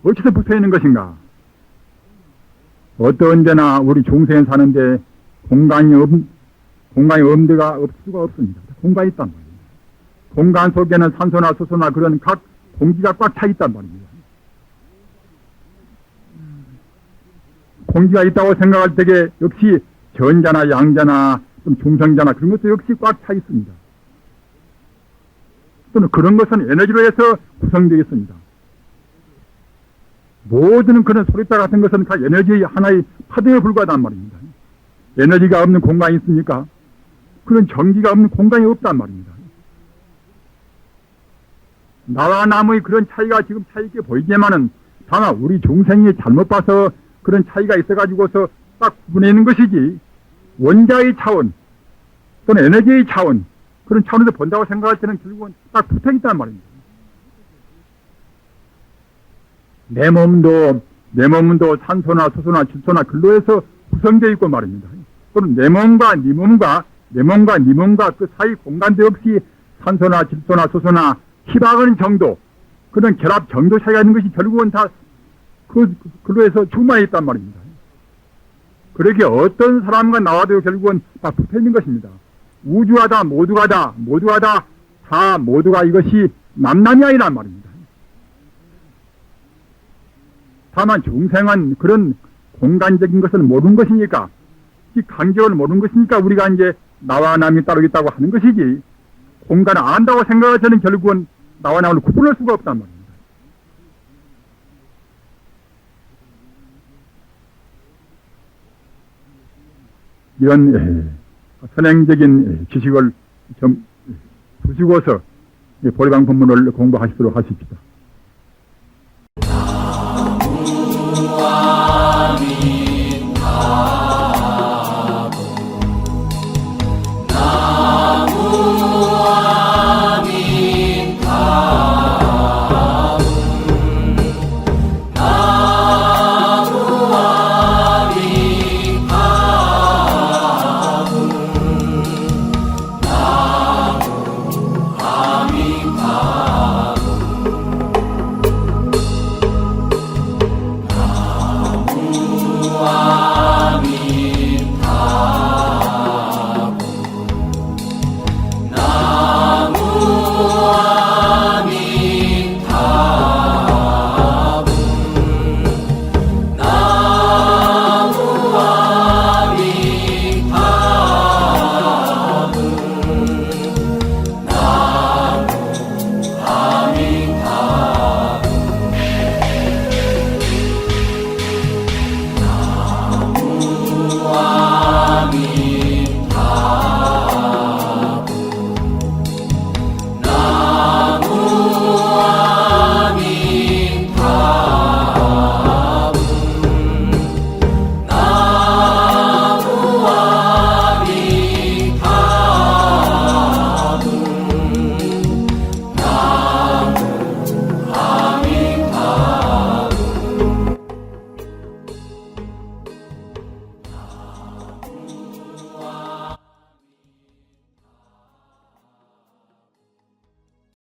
어디서 붙어 있는 것인가? 어떤 데나 우리 중생에 사는데 공간이 없는 데가 없을 수가 없습니다. 공간이 있단 말입니다. 공간 속에는 산소나 수소나 그런 각 공기가 꽉 차 있단 말입니다. 공기가 있다고 생각할 때에 역시 전자나 양자나 좀 중성자나 그런 것도 역시 꽉 차 있습니다. 또는 그런 것은 에너지로 해서 구성되어 있습니다. 모든 그런 소리따 같은 것은 다 에너지의 하나의 파동에 불과하단 말입니다. 에너지가 없는 공간이 있습니까? 그런 전기가 없는 공간이 없단 말입니다. 나와 남의 그런 차이가 지금 차이있게 보이지만은 다만 우리 중생이 잘못 봐서 그런 차이가 있어가지고서 딱 구분해내는 것이지 원자의 차원 또는 에너지의 차원 그런 차원에서 본다고 생각할 때는 결국은 딱 붙어있단 말입니다. 내 몸도 산소나 수소나 질소나 근로에서 구성되어 있고 말입니다. 또는 내 몸과 네 몸과 그 사이 공간도 역시 산소나 질소나 수소나 희박한 정도 그런 결합 정도 차이가 있는 것이 결국은 다 그로 해서 주마에 있단 말입니다. 그렇게 어떤 사람과 나와도 결국은 다 붙어 있는 것입니다. 우주가 다 모두가 다 모두가 이것이 남남이 아니란 말입니다. 다만 중생은 그런 공간적인 것을 모르는 것이니까, 이 간격을 모르는 것이니까 우리가 이제 나와 남이 따로 있다고 하는 것이지, 공간을 안다고 생각해서는 결국은 나와 남을 구분할 수가 없단 말입니다. 이런 선행적인 지식을 좀 두시고서 보리방 법문을 공부하시도록 하십시다.